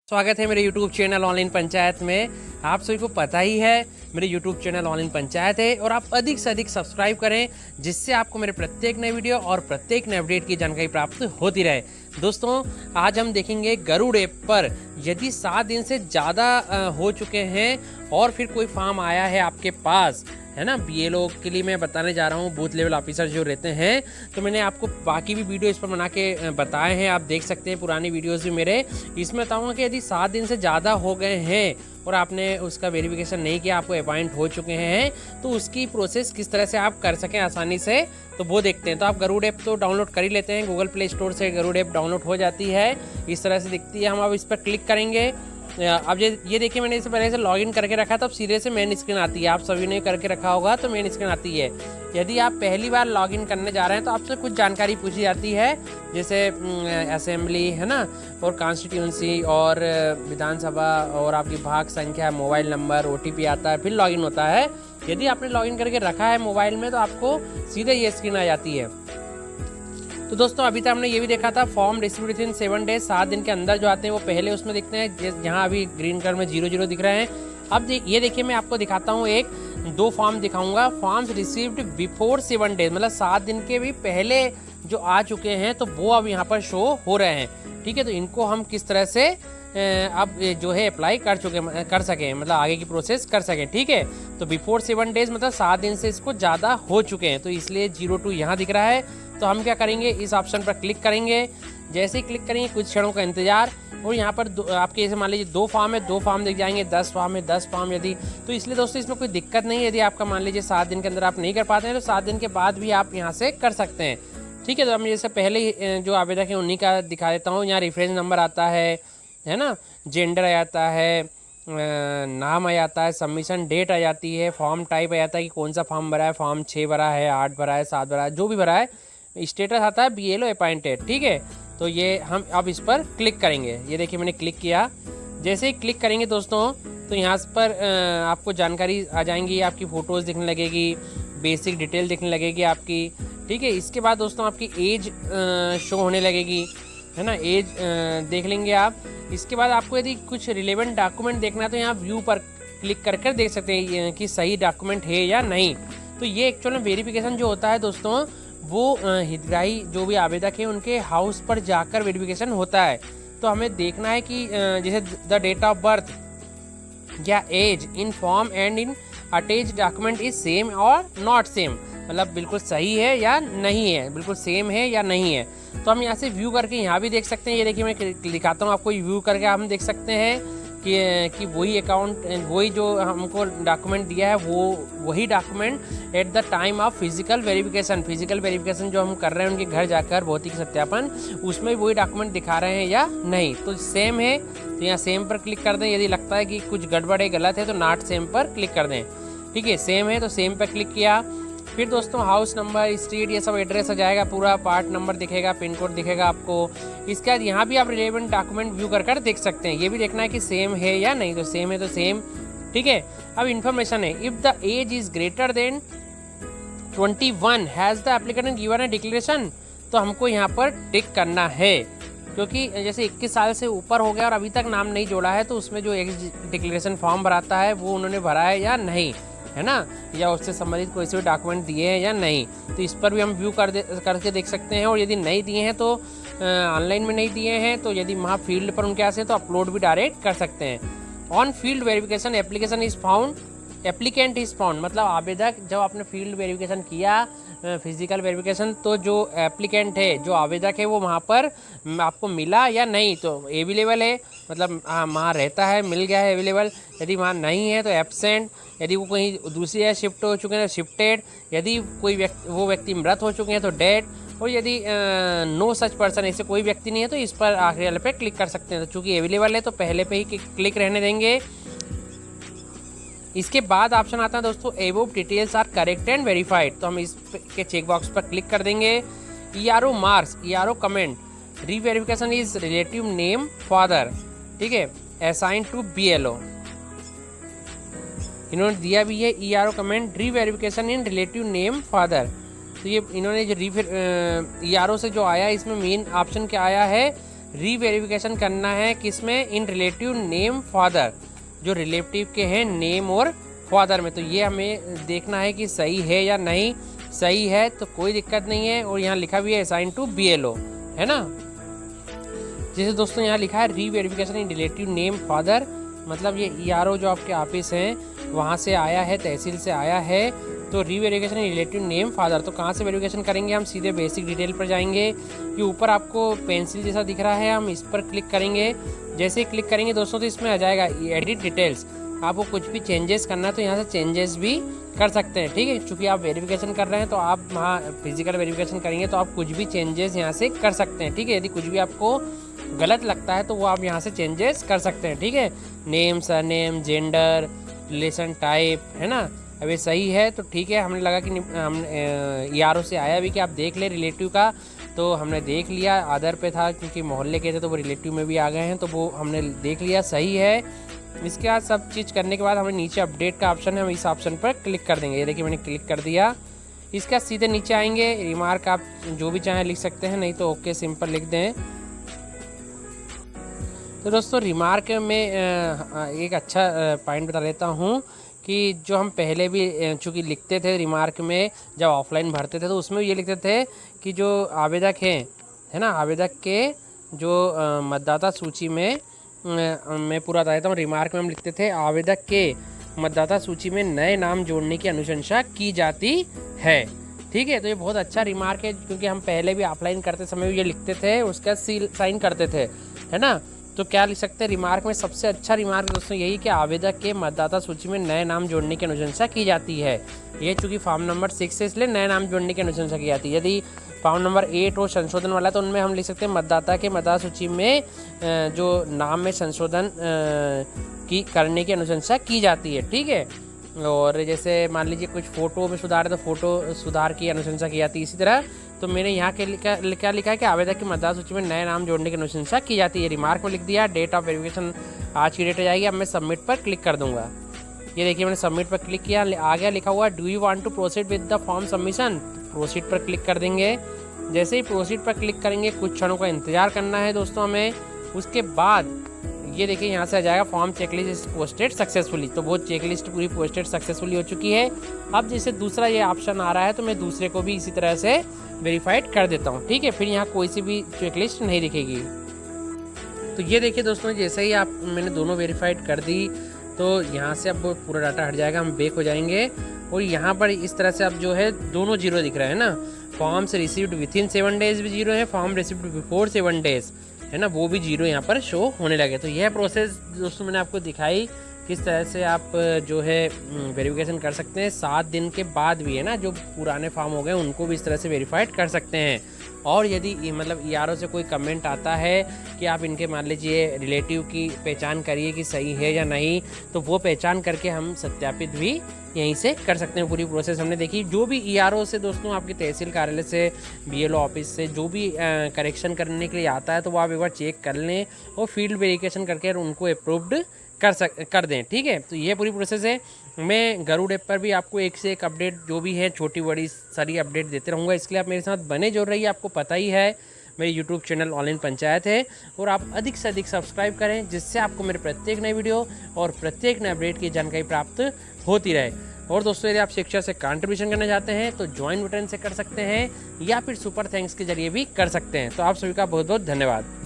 स्वागत है मेरे YouTube चैनल ऑनलाइन पंचायत में। आप सभी को पता ही है मेरे YouTube चैनल ऑनलाइन पंचायत है और आप अधिक से अधिक सब्सक्राइब करें जिससे आपको मेरे प्रत्येक नए वीडियो और प्रत्येक नए अपडेट की जानकारी प्राप्त होती रहे। दोस्तों, आज हम देखेंगे गरुड़ ऐप पर यदि 7 दिन से ज़्यादा हो चुके हैं और फिर कोई फॉर्म आया है आपके पास, है ना, बीएलओ के लिए मैं बताने जा रहा हूँ, बूथ लेवल ऑफिसर जो रहते हैं। तो मैंने आपको बाकी भी वीडियो इस पर बना के बताए हैं, आप देख सकते हैं पुरानी वीडियोस भी मेरे। इसमें बताऊँगा कि यदि 7 दिन से ज़्यादा हो गए हैं और आपने उसका वेरिफिकेशन नहीं किया, आपको अपॉइंट हो चुके हैं, तो उसकी प्रोसेस किस तरह से आप कर सकें आसानी से, तो वो देखते हैं। तो आप गरुड़ ऐप तो डाउनलोड कर ही लेते हैं, गूगल प्ले स्टोर से गरुड़ ऐप डाउनलोड हो जाती है, इस तरह से दिखती है। हम अब इस पर क्लिक करेंगे। अब ये देखिए, मैंने इससे पहले से लॉगिन करके रखा था, अब सीधे से मेन स्क्रीन आती है। आप सभी ने करके रखा होगा तो मेन स्क्रीन आती है। यदि आप पहली बार लॉगिन करने जा रहे हैं तो आपसे कुछ जानकारी पूछी जाती है, जैसे असेंबली, है ना, और कॉन्स्टिट्यूंसी और विधानसभा और आपकी भाग संख्या, मोबाइल नंबर, ओटीपी आता है, फिर लॉगिन होता है। यदि आपने लॉगिन करके रखा है मोबाइल में तो आपको सीधे ये स्क्रीन आ जाती है। तो दोस्तों, अभी तक हमने ये भी देखा था form received with in 7 days, 7 दिन के अंदर जो आते हैं वो पहले उसमें दिखते हैं, जहाँ अभी ग्रीन कलर में 0 दिख रहे हैं। अब ये देखिए, मैं आपको दिखाता हूँ, 2 फॉर्म दिखाऊंगा। फॉर्म्स रिसीव्ड बिफोर 7 डेज, मतलब 7 दिन के भी पहले जो आ चुके हैं तो वो अब यहाँ पर शो हो रहे हैं। ठीक है, तो इनको हम किस तरह से अब जो है अप्लाई कर सकें, मतलब आगे की प्रोसेस कर सकें। ठीक है, तो बिफोर 7 डेज मतलब 7 दिन से इसको ज़्यादा हो चुके हैं, तो इसलिए 02 यहाँ दिख रहा है। तो हम क्या करेंगे, इस ऑप्शन पर क्लिक करेंगे। जैसे ही क्लिक करेंगे कुछ क्षणों का इंतजार, और यहाँ पर आपके जैसे मान लीजिए 2 फॉर्म है, 2 फॉर्म दिख जाएंगे, 10 फॉर्म है, 10 फॉर्म यदि, तो इसलिए दोस्तों इसमें कोई दिक्कत नहीं है। यदि आपका मान लीजिए 7 दिन के अंदर आप नहीं कर पाते हैं तो 7 दिन के बाद भी आप यहाँ से कर सकते हैं। ठीक है, तो हम जैसे पहले जो आवेदक है उन्हीं का दिखा देता हूँ। यहाँ रेफरेंस नंबर आता है ना, जेंडर आ जाता है, नाम आ जाता है, सबमिशन डेट आ जाती है, फॉर्म टाइप आ जाता है कि कौन सा फॉर्म भरा है, फॉर्म 6 भरा है, 8 भरा है, 7 भरा है, जो भी भरा है। स्टेटस आता है बीएलओ अपॉइंटेड। ठीक है, तो ये हम अब इस पर क्लिक करेंगे। ये देखिए, मैंने क्लिक किया। जैसे ही क्लिक करेंगे दोस्तों तो यहाँ पर आपको जानकारी आ जाएंगी, आपकी फ़ोटोज़ दिखने लगेगी, बेसिक डिटेल दिखने लगेगी आपकी। ठीक है, इसके बाद दोस्तों आपकी एज शो होने लगेगी, है ना, एज देख लेंगे आप। इसके बाद आपको यदि कुछ रिलेवेंट डॉक्यूमेंट देखना है तो यहाँ व्यू पर क्लिक कर देख सकते हैं कि सही डॉक्यूमेंट है या नहीं। तो ये एक्चुअल में वेरिफिकेशन जो होता है दोस्तों, वो हितग्राही जो भी आवेदक है उनके हाउस पर जाकर वेरिफिकेशन होता है। तो हमें देखना है कि जैसे द डेट ऑफ बर्थ या age in form and in attach document is same और नॉट सेम, मतलब बिल्कुल सही है या नहीं है, बिल्कुल सेम है या नहीं है। तो हम यहाँ से व्यू करके यहाँ भी देख सकते हैं। ये देखिए, मैं दिखाता हूँ आपको, व्यू करके हम देख सकते हैं कि वही अकाउंट, वही जो हमको डॉक्यूमेंट दिया है वो वही document at the time of physical verification जो हम कर रहे हैं उनके घर जाकर भौतिक सत्यापन, उसमें वही डॉक्यूमेंट दिखा रहे हैं या नहीं। तो सेम है तो यहाँ सेम पर क्लिक कर दें। यदि लगता है कि कुछ गड़बड़ है, गलत है, तो नॉट सेम पर क्लिक कर दें। ठीक है, सेम है तो सेम पर क्लिक किया। फिर दोस्तों हाउस नंबर, स्ट्रीट, ये सब एड्रेस आ जाएगा, पूरा पार्ट नंबर दिखेगा, पिन कोड दिखेगा आपको। इसके बाद यहाँ भी आप रिलेवेंट डॉक्यूमेंट व्यू कर देख सकते हैं। ये भी देखना है कि सेम है या नहीं, तो सेम है तो सेम। ठीक है, अब इन्फॉर्मेशन है, if the age is greater than 21 has the applicant given a declaration, तो हमको यहाँ पर टिक करना है, क्योंकि जैसे 21 साल से ऊपर हो गया और अभी तक नाम नहीं जोड़ा है तो उसमें जो एज डिक्लेरेशन फॉर्म भराता है वो उन्होंने भरा है या नहीं, है ना, या उससे संबंधित कोई से भी डॉक्यूमेंट दिए हैं या नहीं। तो इस पर भी हम व्यू करके देख सकते हैं। और यदि नहीं दिए हैं तो ऑनलाइन में नहीं दिए हैं तो यदि वहाँ फील्ड पर उनके आसे तो अपलोड भी डायरेक्ट कर सकते हैं। On field verification application is found, applicant is found, मतलब आवेदक जब आपने फील्ड वेरिफिकेशन किया, फिजिकल वेरिफिकेशन, तो जो एप्लीकेंट है, जो आवेदक है, वो वहाँ पर आपको मिला या नहीं, तो अवेलेबल है, मतलब वहाँ रहता है, मिल गया है, अवेलेबल। यदि वहाँ नहीं है तो एब्सेंट, यदि वो कहीं दूसरी जगह शिफ्ट हो चुके हैं तो शिफ्टेड, यदि कोई व्यक्ति मृत हो चुके हैं तो डेड, और यदि नो सच पर्सन, ऐसे कोई व्यक्ति नहीं है तो इस पर आखिरी वाले पे क्लिक कर सकते हैं। तो चूँकि अवेलेबल है तो पहले पे ही क्लिक रहने देंगे। इसके बाद ऑप्शन आता है दोस्तों, above details are correct and verified, तो हम इस के चेक बॉक्स पर क्लिक कर देंगे। ERO marks, ERO comment, reverification is relative name father, ठीक है, असाइन टू BLO, इन्होंने दिया भी है ERO कमेंट, रीवेरिफिकेशन इन रिलेटिव नेम फादर। तो ये इन्होंने जो ERO से जो आया, इसमें मेन ऑप्शन क्या आया है रीवेरिफिकेशन करना है किसमें, इन रिलेटिव नेम फादर, जो रिलेटिव के हैं नेम और फादर में। तो ये हमें देखना है कि सही है या नहीं। सही है तो कोई दिक्कत नहीं है, और यहाँ लिखा भी है असाइन टू BLO, है ना। जैसे दोस्तों यहाँ लिखा है रीवेरिफिकेशन इन रिलेटिव नेम फादर, मतलब ये ERO जो आपके ऑफिस हैं वहाँ से आया है, तहसील से आया है। तो रीवेरिफिकेशन इन रिलेटिव नेम फादर, तो कहाँ से वेरिफिकेशन करेंगे, हम सीधे बेसिक डिटेल पर जाएंगे। ये ऊपर आपको पेंसिल जैसा दिख रहा है, हम इस पर क्लिक करेंगे। जैसे ही क्लिक करेंगे दोस्तों तो इसमें आ जाएगा एडिट डिटेल्स। आपको कुछ भी चेंजेस करना है तो यहाँ से चेंजेस भी कर सकते हैं, ठीक है। क्योंकि आप वेरिफिकेशन कर रहे हैं तो आप वहाँ फिजिकल वेरिफिकेशन करेंगे तो आप कुछ भी चेंजेस यहाँ से कर सकते हैं, ठीक है। यदि कुछ भी आपको गलत लगता है तो वो आप यहाँ से चेंजेस कर सकते हैं, ठीक है। Name, surname, gender, relation type, है ना। अब ये सही है तो ठीक है। हमने लगा कि हम ERO से आया भी कि आप देख ले रिलेटिव का, तो हमने देख लिया। आदर पे था क्योंकि मोहल्ले के थे तो वो रिलेटिव में भी आ गए हैं, तो वो हमने देख लिया, सही है। इसके बाद सब चीज़ करने के बाद हमें नीचे अपडेट का ऑप्शन है, हम इस ऑप्शन पर क्लिक कर देंगे। ये देखिए मैंने क्लिक कर दिया। इसके बाद सीधे नीचे आएंगे, रिमार्क आप जो भी चाहें लिख सकते हैं, नहीं तो ओके सिंपल लिख दें। तो दोस्तों रिमार्क में एक अच्छा पॉइंट बता देता हूँ कि जो हम पहले भी चूँकि लिखते थे रिमार्क में, जब ऑफलाइन भरते थे तो उसमें ये लिखते थे कि जो आवेदक हैं, है ना, आवेदक के जो मतदाता सूची में मैं पूरा बता देता हूँ। रिमार्क में हम लिखते थे आवेदक के मतदाता सूची में नए नाम जोड़ने की अनुशंसा की जाती है, ठीक है। तो ये बहुत अच्छा रिमार्क है, क्योंकि हम पहले भी ऑफलाइन करते समय भी ये लिखते थे, उसका सील साइन करते थे, है ना। तो क्या लिख सकते हैं रिमार्क में, सबसे अच्छा रिमार्क दोस्तों यही कि आवेदक के मतदाता सूची में नए नाम जोड़ने की अनुशंसा की जाती है। ये चूँकि फॉर्म नंबर 6 है इसलिए नए नाम जोड़ने की अनुशंसा की जाती है। यदि फॉर्म नंबर 8 हो संशोधन वाला तो उनमें हम लिख सकते हैं मतदाता के मतदाता सूची में जो नाम में संशोधन की करने की अनुशंसा की जाती है, ठीक है। और जैसे मान लीजिए कुछ फ़ोटो में सुधार है तो फ़ोटो सुधार की अनुशंसा की जाती है। इसी तरह तो मैंने यहाँ के क्या लिखा है कि आवेदक की मतदाता सूची में नए नाम जोड़ने की अनुशंसा की जाती है। रिमार्क में लिख दिया। डेट ऑफ वेरिफिकेशन आज की डेट हो जाएगी। अब मैं सबमिट पर क्लिक कर दूंगा। ये देखिए मैंने सबमिट पर क्लिक किया, आ गया लिखा हुआ do you want to proceed with the form submission. Proceed पर क्लिक कर देंगे। जैसे ही प्रोसीड पर क्लिक करेंगे कुछ क्षणों का इंतजार करना है दोस्तों हमें। उसके बाद ये देखिए यहाँ से आ जाएगा फॉर्म चेकलिस्ट पोस्टेड सक्सेसफुली। तो वो चेकलिस्ट पूरी पोस्टेड सक्सेसफुली हो चुकी है। अब जैसे दूसरा ये ऑप्शन आ रहा है तो मैं दूसरे को भी इसी तरह से वेरीफाइड कर देता हूँ, ठीक है। फिर यहाँ कोई सी भी चेकलिस्ट नहीं दिखेगी। तो ये देखिए दोस्तों जैसे ही आप मैंने दोनों वेरीफाइड कर दी तो यहाँ से अब पूरा डाटा हट जाएगा। हम बैक हो जाएंगे और यहाँ पर इस तरह से अब जो है दोनों जीरो दिख रहे हैं ना। फॉर्म से रिसीव्ड विथिन 7 डेज भी जीरो है, फॉर्म रिसीव्ड बिफोर 7 डेज है ना, वो भी जीरो यहाँ पर शो होने लगे। तो यह प्रोसेस दोस्तों मैंने आपको दिखाई किस तरह से आप जो है वेरिफिकेशन कर सकते हैं। 7 दिन के बाद भी है ना, जो पुराने फॉर्म हो गए उनको भी इस तरह से वेरीफाइड कर सकते हैं। और यदि मतलब ERO से कोई कमेंट आता है कि आप इनके मान लीजिए रिलेटिव की पहचान करिए कि सही है या नहीं, तो वो पहचान करके हम सत्यापित भी यहीं से कर सकते हैं। पूरी प्रोसेस हमने देखी। जो भी ERO से दोस्तों आपके तहसील कार्यालय से BLO ऑफिस से जो भी करेक्शन करने के लिए आता है तो वो आप एक बार चेक कर लें और फील्ड वेरिफिकेशन करके उनको अप्रूव्ड कर दें, ठीक है। तो ये पूरी प्रोसेस है। मैं गरुड़ ऐप पर भी आपको एक से एक अपडेट जो भी है छोटी बड़ी सारी अपडेट देते रहूँगा। इसके लिए आप मेरे साथ बने जुड़ रहिए। आपको पता ही है मेरे यूट्यूब चैनल ऑनलाइन पंचायत है और आप अधिक से अधिक सब्सक्राइब करें, जिससे आपको मेरे प्रत्येक नए वीडियो और प्रत्येक नए अपडेट की जानकारी प्राप्त होती रहे। और दोस्तों यदि आप शिक्षा से कंट्रीब्यूशन करना चाहते हैं तो ज्वाइन बटन से कर सकते हैं या फिर सुपर थैंक्स के जरिए भी कर सकते हैं। तो आप सभी का बहुत बहुत धन्यवाद।